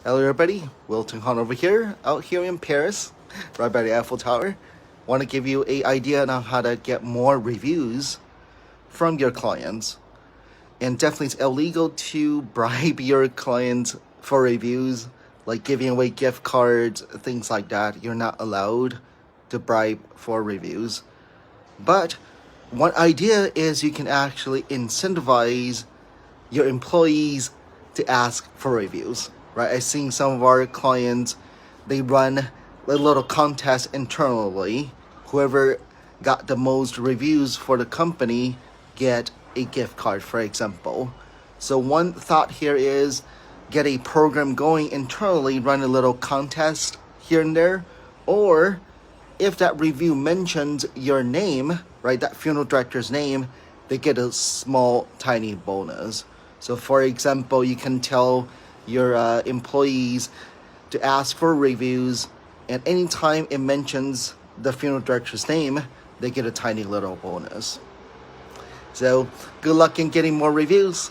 Hello everybody, Wilton Han over here, out here in Paris, right by the Eiffel Tower. Want to give you an idea on how to get more reviews from your clients. And definitely it's illegal to bribe your clients for reviews, like giving away gift cards, things like that. You're not allowed to bribe for reviews. But one idea is you can actually incentivize your employees to ask for reviews. Right, I've seen some of our clients, they run a little contest internally. Whoever got the most reviews for the company get a gift card, for example. So one thought here is get a program going internally, run a little contest here and there, or if that review mentions your name, right, that funeral director's name, they get a small, tiny bonus. So for example, you can tell your employees to ask for reviews, and anytime it mentions the funeral director's name, they get a tiny little bonus. So good luck in getting more reviews.